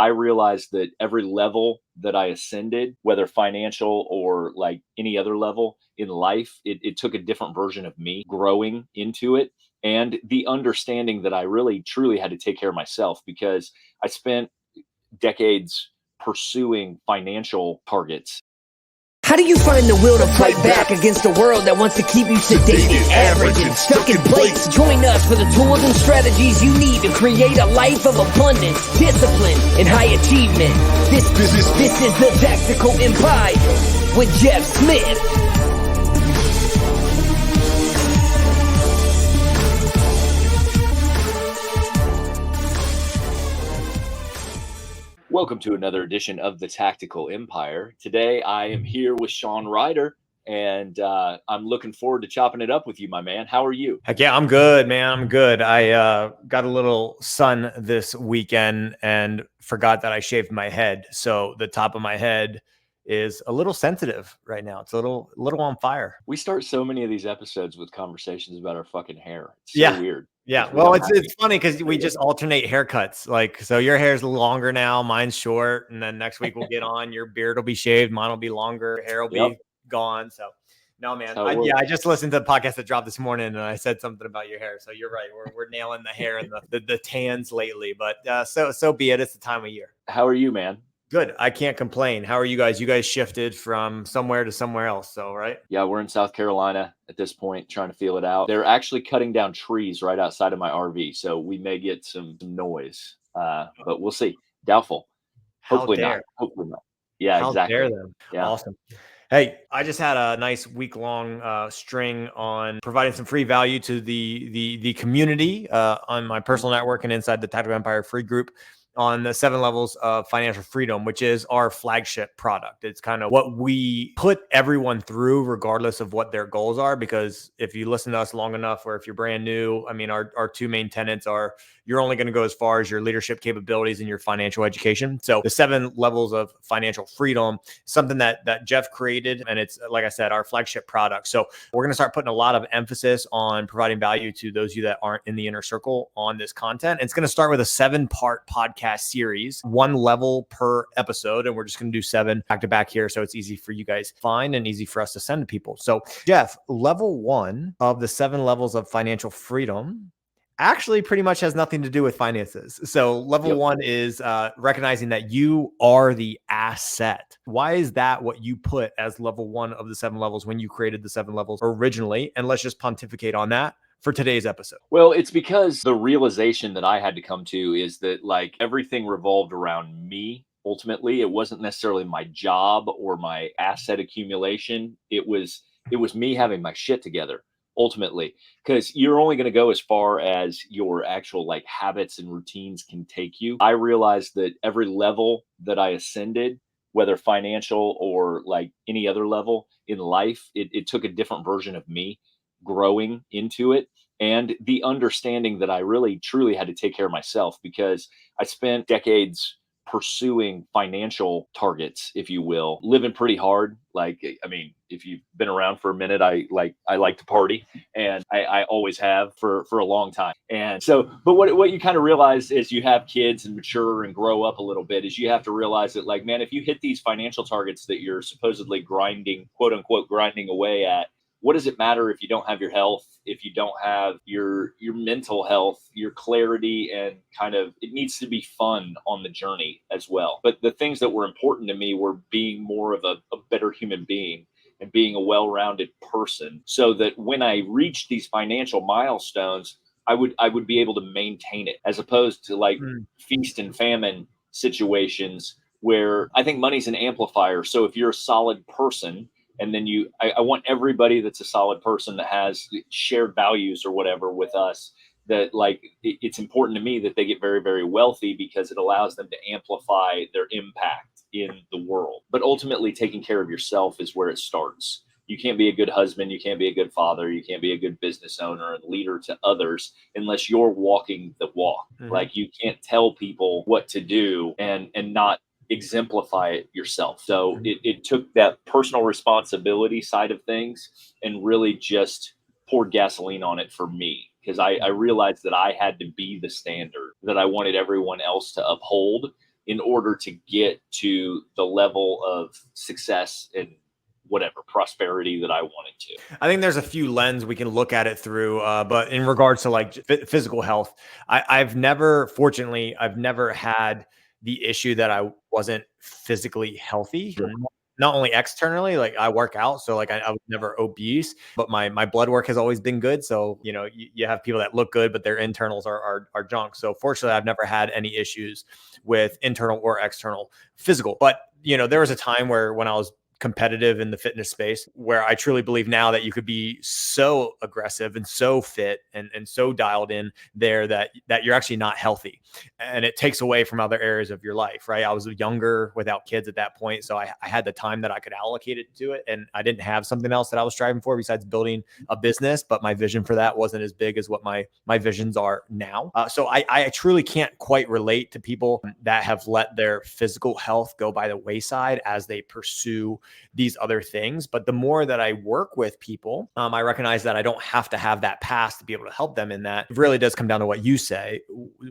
I realized that every level that I ascended, whether financial or like any other level in life, it took a different version of me growing into it. And the understanding that I really truly had to take care of myself because I spent decades pursuing financial targets. How do you find the will to fight back against a world that wants to keep you sedated, average, and stuck in place? Join us for the tools and strategies you need to create a life of abundance, discipline, and high achievement. This is the Tactical Empire with Jeff Smith. Welcome to another edition of the Tactical Empire. Today, I am here with Sean Ryder, and I'm looking forward to chopping it up with you, my man. How are you? Heck yeah, I'm good, man. I'm good. I got a little sun this weekend and forgot that I shaved my head. So the top of my head is a little sensitive right now. It's a little on fire. We start so many of these episodes with conversations about our fucking hair. It's so weird. Yeah. Well, it's funny because we just alternate haircuts. Like, so your hair's longer now, mine's short. And then next week we'll get on, your beard will be shaved, mine will be longer, hair will be gone. So no, man. I just listened to the podcast that dropped this morning and I said something about your hair. So you're right. We're nailing the hair and the tans lately, but so be it. It's the time of year. How are you, man? Good. I can't complain. How are you guys? You guys shifted from somewhere to somewhere else. So, right? Yeah, we're in South Carolina at this point, trying to feel it out. They're actually cutting down trees right outside of my RV. So we may get some noise, but we'll see. Doubtful. Hopefully not. Hopefully not. Yeah, How exactly. Dare them. Yeah. Awesome. Hey, I just had a nice week-long string on providing some free value to the community on my personal network and inside the Tactical Empire free group on the 7 levels of financial freedom, which is our flagship product. It's kind of what we put everyone through regardless of what their goals are. Because if you listen to us long enough, or if you're brand new, I mean, our 2 main tenets are you're only going to go as far as your leadership capabilities and your financial education. So the 7 levels of financial freedom, something that Jeff created. And it's, like I said, our flagship product. So we're going to start putting a lot of emphasis on providing value to those of you that aren't in the inner circle on this content. And it's going to start with a 7-part podcast series, 1 level per episode. And we're just going to do 7 back to back here. So it's easy for you guys to find and easy for us to send to people. So Jeff, level 1 of the 7 levels of financial freedom actually pretty much has nothing to do with finances. So level 1 is recognizing that you are the asset. Why is that what you put as level 1 of the 7 levels when you created the 7 levels originally? And let's just pontificate on that for today's episode. Well, it's because the realization that I had to come to is that like everything revolved around me. Ultimately, it wasn't necessarily my job or my asset accumulation. It was me having my shit together ultimately, because you're only going to go as far as your actual like habits and routines can take you. I realized that every level that I ascended, whether financial or like any other level in life, it took a different version of me growing into it. And the understanding that I really truly had to take care of myself because I spent decades pursuing financial targets, if you will, living pretty hard. Like, I mean, if you've been around for a minute, I like to party, and I always have for a long time. And so, but what you kind of realize as you have kids and mature and grow up a little bit is you have to realize that, like, man, if you hit these financial targets that you're supposedly grinding, quote unquote, grinding away at, what does it matter if you don't have your health, if you don't have your mental health, your clarity, and kind of, it needs to be fun on the journey as well. But the things that were important to me were being more of a better human being and being a well-rounded person, so that when I reached these financial milestones, I would be able to maintain it, as opposed to like feast and famine situations where I think money's an amplifier. So if you're a solid person, and then I want everybody that's a solid person that has shared values or whatever with us, that like, it's important to me that they get very, very wealthy because it allows them to amplify their impact in the world. But ultimately, taking care of yourself is where it starts. You can't be a good husband. You can't be a good father. You can't be a good business owner and leader to others unless you're walking the walk. Mm-hmm. Like, you can't tell people what to do and not exemplify it yourself. So it took that personal responsibility side of things and really just poured gasoline on it for me, because I realized that I had to be the standard that I wanted everyone else to uphold, in order to get to the level of success and whatever prosperity that I wanted to. I think there's a few lens we can look at it through, but in regards to like physical health, fortunately, I've never had the issue that I wasn't physically healthy. Sure. Not only externally, like I work out, so like I was never obese, but my blood work has always been good. So you have people that look good, but their internals are junk. So fortunately, I've never had any issues with internal or external physical. But there was a time where when I was competitive in the fitness space where I truly believe now that you could be so aggressive and so fit and so dialed in there that you're actually not healthy, and it takes away from other areas of your life, right? I was younger without kids at that point, so I had the time that I could allocate it to it, and I didn't have something else that I was striving for besides building a business, but my vision for that wasn't as big as what my visions are now. So I truly can't quite relate to people that have let their physical health go by the wayside as they pursue these other things. But the more that I work with people, I recognize that I don't have to have that past to be able to help them in that. It really does come down to what you said,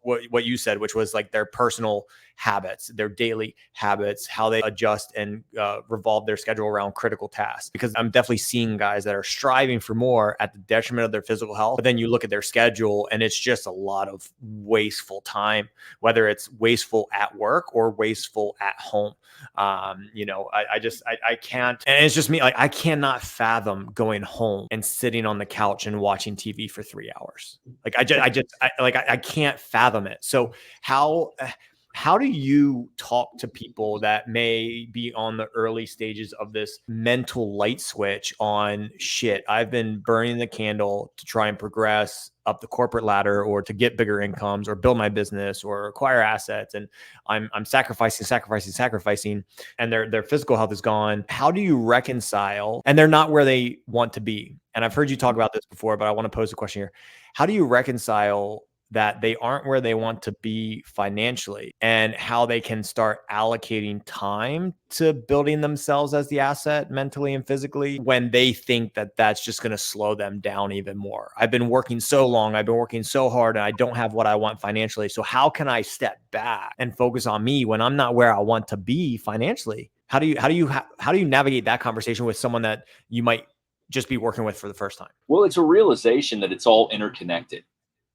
which was like their personal habits, their daily habits, how they adjust and revolve their schedule around critical tasks. Because I'm definitely seeing guys that are striving for more at the detriment of their physical health. But then you look at their schedule and it's just a lot of wasteful time, whether it's wasteful at work or wasteful at home. I can't, and it's just me. Like I cannot fathom going home and sitting on the couch and watching TV for 3 hours. Like I can't fathom it. So how do you talk to people that may be on the early stages of this mental light switch on shit? I've been burning the candle to try and progress up the corporate ladder or to get bigger incomes or build my business or acquire assets. And I'm sacrificing and their physical health is gone. How do you reconcile? And they're not where they want to be. And I've heard you talk about this before, but I want to pose a question here. How do you reconcile that they aren't where they want to be financially and how they can start allocating time to building themselves as the asset mentally and physically when they think that that's just going to slow them down even more? I've been working so long, I've been working so hard, and I don't have what I want financially. So how can I step back and focus on me when I'm not where I want to be financially? How do you navigate that conversation with someone that you might just be working with for the first time? Well, it's a realization that it's all interconnected.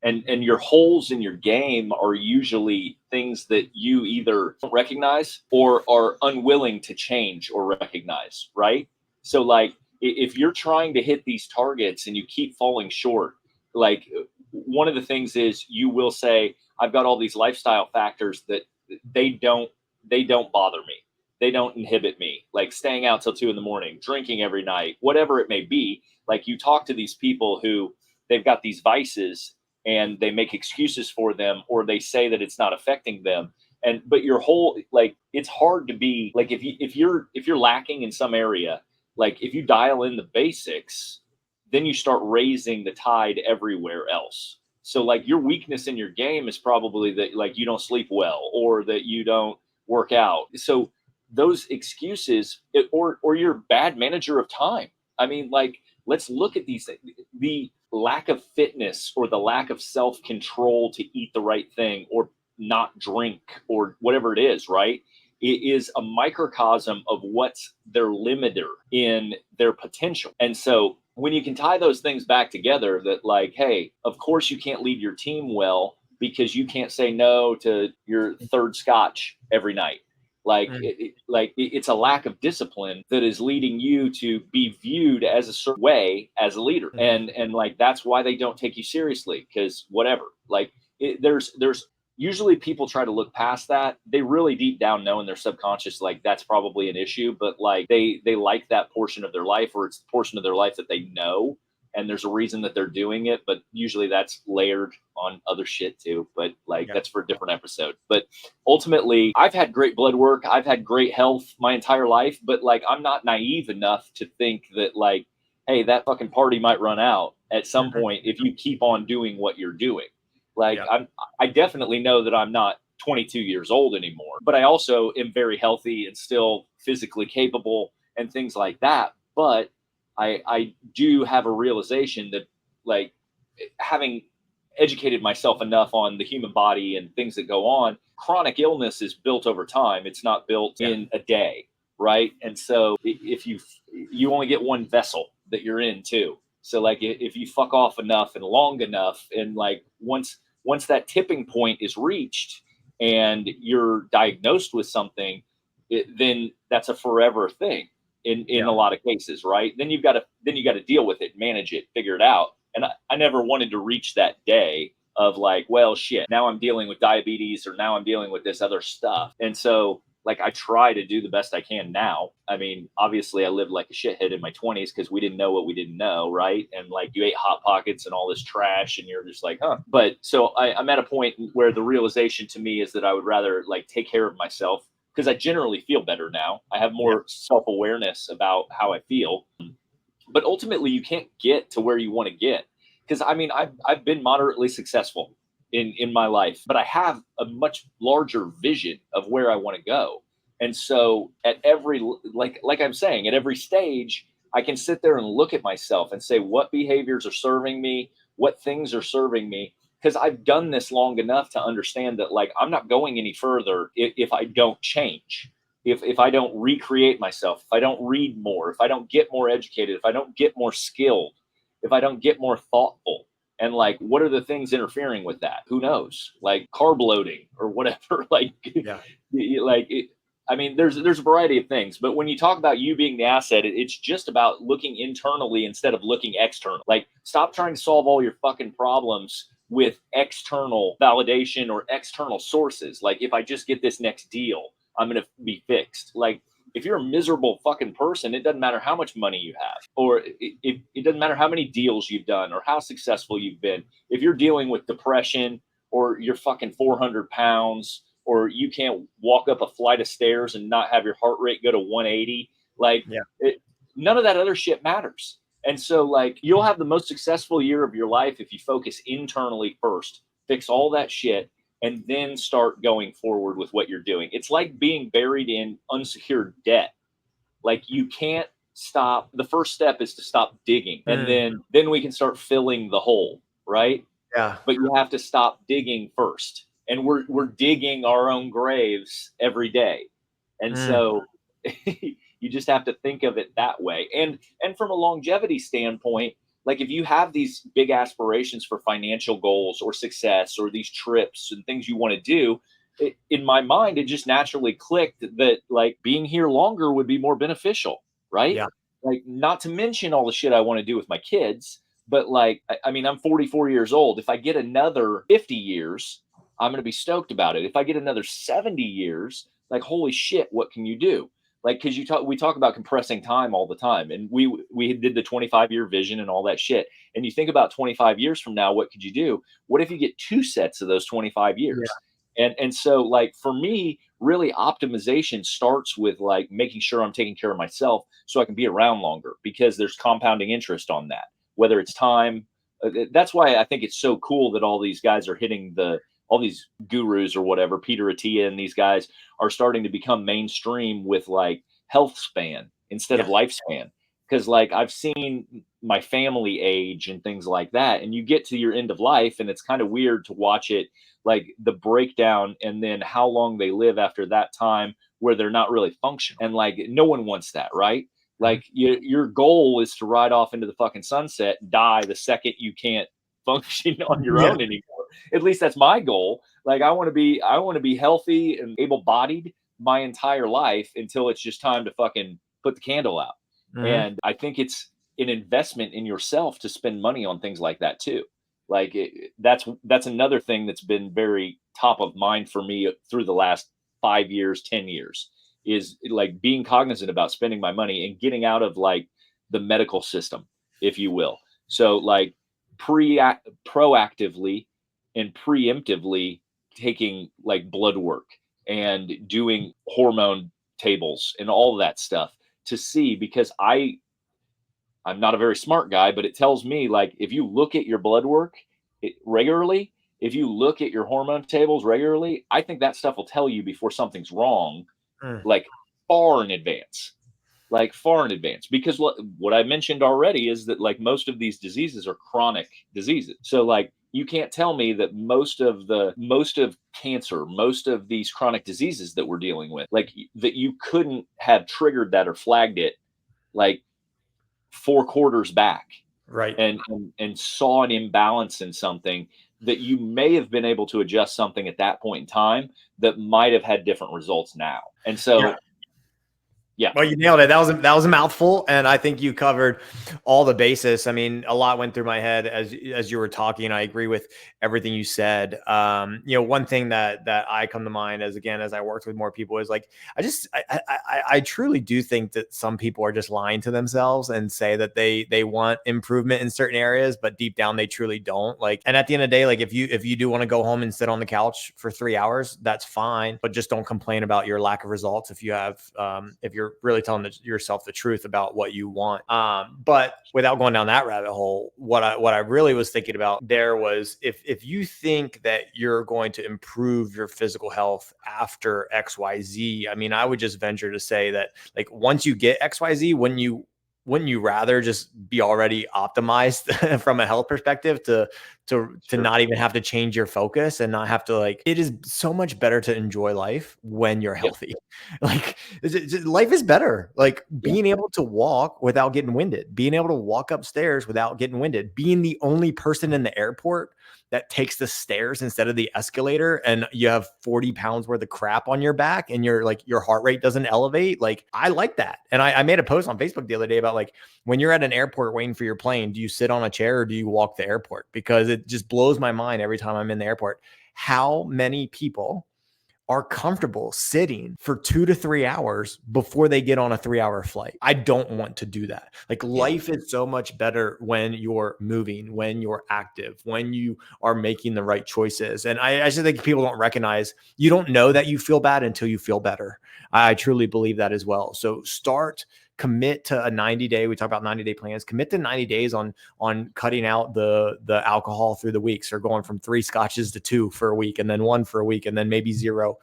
And your holes in your game are usually things that you either don't recognize or are unwilling to change or recognize, right? So like if you're trying to hit these targets and you keep falling short, like one of the things is you will say, I've got all these lifestyle factors that they don't bother me. They don't inhibit me, like staying out till 2 a.m, drinking every night, whatever it may be. Like you talk to these people who they've got these vices and they make excuses for them, or they say that it's not affecting them. And but your whole, like, it's hard to be like, if you're lacking in some area, like if you dial in the basics, then you start raising the tide everywhere else. So like your weakness in your game is probably that like you don't sleep well or that you don't work out. So those excuses, or you're a bad manager of time. I mean, like, let's look at these things. The lack of fitness or the lack of self-control to eat the right thing or not drink or whatever it is, right? It is a microcosm of what's their limiter in their potential. And so when you can tie those things back together, that like, hey, of course you can't lead your team well because you can't say no to your third scotch every night. Like, it's a lack of discipline that is leading you to be viewed as a certain way as a leader. And like, that's why they don't take you seriously, because whatever, like there's usually people try to look past that. They really deep down know in their subconscious, like that's probably an issue, but like they like that portion of their life, or it's the portion of their life that they know. And there's a reason that they're doing it, but usually that's layered on other shit too. But like, that's for a different episode. But ultimately, I've had great blood work. I've had great health my entire life, but like, I'm not naive enough to think that like, hey, that fucking party might run out at some point if you keep on doing what you're doing. Like, I definitely know that I'm not 22 years old anymore, but I also am very healthy and still physically capable and things like that. But I do have a realization that, like, having educated myself enough on the human body and things that go on, chronic illness is built over time. It's not built in a day, right? And so if you only get one vessel that you're in too. So like if you fuck off enough and long enough, and like once that tipping point is reached and you're diagnosed with something, then that's a forever thing in a lot of cases, right? Then you got to deal with it, manage it, figure it out. And I never wanted to reach that day of like, well, shit, now I'm dealing with diabetes, or now I'm dealing with this other stuff. And so like I try to do the best I can now. I mean, obviously I lived like a shithead in my 20s because we didn't know what we didn't know, right? And like you ate Hot Pockets and all this trash and you're just like, huh. But so I'm at a point where the realization to me is that I would rather like take care of myself, because I generally feel better now. I have more self-awareness about how I feel. But ultimately you can't get to where you want to get, because I mean I've been moderately successful in my life, but I have a much larger vision of where I want to go. And so at every like I'm saying, at every stage I can sit there and look at myself and say what behaviors are serving me, what things are serving me, because I've done this long enough to understand that like I'm not going any further if I don't change. If I don't recreate myself, if I don't read more, if I don't get more educated, if I don't get more skilled, if I don't get more thoughtful. And like, what are the things interfering with that? Who knows? Like carb loading or whatever. Like, like I mean, there's a variety of things. But when you talk about you being the asset, it's just about looking internally instead of looking external. Like, stop trying to solve all your fucking problems with external validation or external sources. Like, if I just get this next deal, I'm going to be fixed. Like, if you're a miserable fucking person, it doesn't matter how much money you have, or it doesn't matter how many deals you've done or how successful you've been. If you're dealing with depression, or you're fucking 400 pounds, or you can't walk up a flight of stairs and not have your heart rate go to 180, like none of that other shit matters. And so like you'll have the most successful year of your life if you focus internally first, fix all that shit, and then start going forward with what you're doing. It's like being buried in unsecured debt. Like you can't stop. The first step is to stop digging, and then we can start filling the hole, right? Yeah. But you have to stop digging first. And we're digging our own graves every day. And so you just have to think of it that way. And from a longevity standpoint, like if you have these big aspirations for financial goals or success or these trips and things you want to do, in my mind, it just naturally clicked that like being here longer would be more beneficial, right? Yeah. Like not to mention all the shit I want to do with my kids, but like, I mean, I'm 44 years old. If I get another 50 years, I'm going to be stoked about it. If I get another 70 years, like, holy shit, what can you do? Like, cause we talk about compressing time all the time, and we did the 25-year vision and all that shit. And you think about 25 years from now, what could you do? What if you get two sets of those 25 years? And so like for me, really optimization starts with like making sure I'm taking care of myself so I can be around longer, because there's compounding interest on that, whether it's time. That's why I think it's so cool that all these guys are hitting all these gurus or whatever, Peter Attia and these guys are starting to become mainstream with like health span instead of lifespan. Because like I've seen my family age and things like that, and you get to your end of life and it's kind of weird to watch it, like the breakdown and then how long they live after that time where they're not really functioning. And like no one wants that, right? Like your goal is to ride off into the fucking sunset, die the second you can't function on your own anymore. At least that's my goal. Like I want to be healthy and able-bodied my entire life until it's just time to fucking put the candle out. And I think it's an investment in yourself to spend money on things like that too. Like that's another thing that's been very top of mind for me through the last 5 years, 10 years, is like being cognizant about spending my money and getting out of like the medical system, if you will. So like proactively and preemptively taking like blood work and doing hormone tables and all of that stuff to see, because I'm not a very smart guy, but it tells me like if you look at your blood work regularly, if you look at your hormone tables regularly, I think that stuff will tell you before something's wrong, like far in advance. Because what I mentioned already is that like most of these diseases are chronic diseases. So like You can't tell me that most of cancer, most of these chronic diseases that we're dealing with, like that you couldn't have triggered that or flagged it like 4 quarters back Right. and saw an imbalance in something that you may have been able to adjust something at that point in time that might have had different results now. And Yeah. so, yeah, Well, you nailed it. That was a mouthful, and I think you covered all the basis. I mean, a lot went through my head as you were talking. I agree with everything you said. One thing that I come to mind as I worked with more people is like I truly do think that some people are just lying to themselves and say that they want improvement in certain areas, but deep down they truly don't. Like, and at the end of the day, like if you do want to go home and sit on the couch for 3 hours, that's fine, but just don't complain about your lack of results if you're really telling yourself the truth about what you want. But without going down that rabbit hole, what I really was thinking about there was if you think that you're going to improve your physical health after XYZ, I mean, I would just venture to say that like once you get XYZ, wouldn't you rather just be already optimized from a health perspective to sure. not even have to change your focus and not have to like, it is so much better to enjoy life when you're Yep. healthy. Like life is better. Like Yeah. being able to walk without getting winded, being able to walk upstairs without getting winded, being the only person in the airport that takes the stairs instead of the escalator, and you have 40 pounds worth of crap on your back and your heart rate doesn't elevate. Like I like that. And I made a post on Facebook the other day about like, when you're at an airport waiting for your plane, do you sit on a chair or do you walk the airport? Because it just blows my mind every time I'm in the airport how many people are comfortable sitting for 2 to 3 hours before they get on a 3 hour flight. I don't want to do that. Like Yeah. life is so much better when you're moving, when you're active, when you are making the right choices. And I just think people don't recognize, you don't know that you feel bad until you feel better. I truly believe that as well. So commit to a 90-day. We talk about 90-day plans. Commit to 90 days on cutting out the alcohol through the weeks, or going from 3 scotches to 2 for a week, and then 1 for a week, and then maybe 0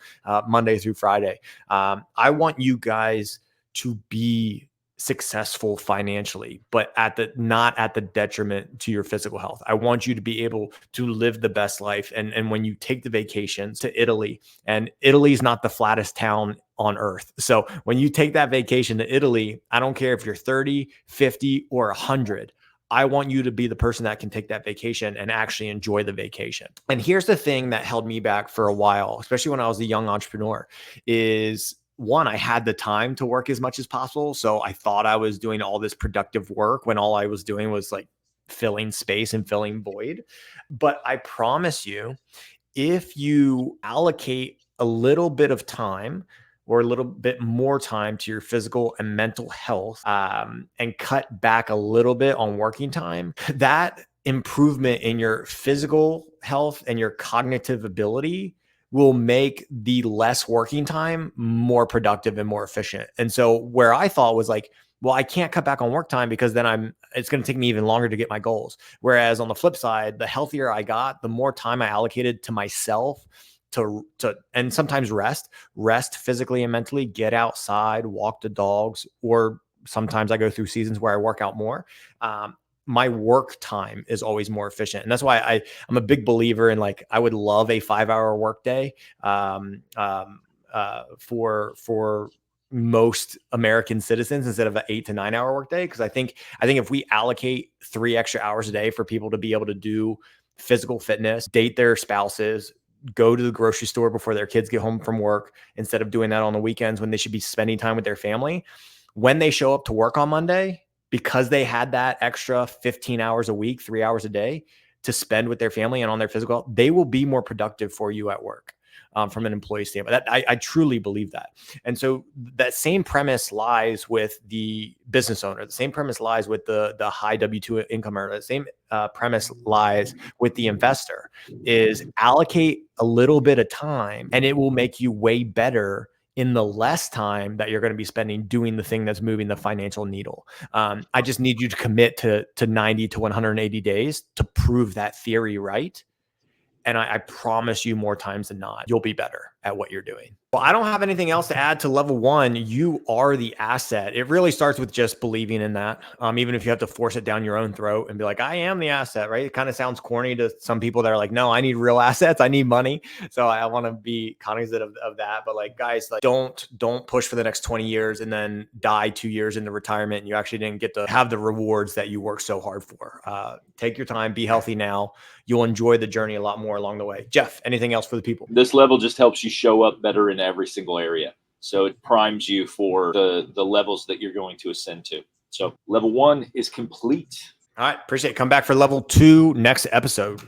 Monday through Friday. I want you guys to be successful financially, but not at the detriment to your physical health. I want you to be able to live the best life. And when you take the vacations to Italy, and Italy is not the flattest town on earth. So when you take that vacation to Italy, I don't care if you're 30, 50, or 100. I want you to be the person that can take that vacation and actually enjoy the vacation. And here's the thing that held me back for a while, especially when I was a young entrepreneur, is one, I had the time to work as much as possible. So I thought I was doing all this productive work when all I was doing was like filling space and filling void. But I promise you, if you allocate a little bit of time or a little bit more time to your physical and mental health, and cut back a little bit on working time, that improvement in your physical health and your cognitive ability will make the less working time more productive and more efficient. And so where I thought was like, well, I can't cut back on work time because then it's going to take me even longer to get my goals. Whereas on the flip side, the healthier I got, the more time I allocated to myself and sometimes rest physically and mentally, get outside, walk the dogs, or sometimes I go through seasons where I work out more. My work time is always more efficient. And that's why I'm a big believer in, like, I would love a 5-hour workday for most American citizens instead of an 8 to 9 hour workday. Cause I think if we allocate 3 extra hours a day for people to be able to do physical fitness, date their spouses, go to the grocery store before their kids get home from work, instead of doing that on the weekends when they should be spending time with their family, when they show up to work on Monday, because they had that extra 15 hours a week, 3 hours a day to spend with their family and on their physical health, they will be more productive for you at work. From an employee standpoint, I truly believe that. And so that same premise lies with the business owner. The same premise lies with the high W-2 income earner. The same premise lies with the investor, is allocate a little bit of time and it will make you way better in the less time that you're going to be spending doing the thing that's moving the financial needle. I just need you to commit to 90 to 180 days to prove that theory right. And I promise you, more times than not, you'll be better. at what you're doing. Well, I don't have anything else to add to level 1. You are the asset. It really starts with just believing in that. Even if you have to force it down your own throat and be like, I am the asset, right? It kind of sounds corny to some people that are like, no, I need real assets. I need money. So I want to be cognizant of that. But like, guys, like don't push for the next 20 years and then die 2 years into retirement. And you actually didn't get to have the rewards that you worked so hard for. Take your time, be healthy now. You'll enjoy the journey a lot more along the way. Jeff, anything else for the people? This level just helps you show up better in every single area. So it primes you for the levels that you're going to ascend to. So level 1 is complete. All right. Appreciate it. Come back for level 2 next episode.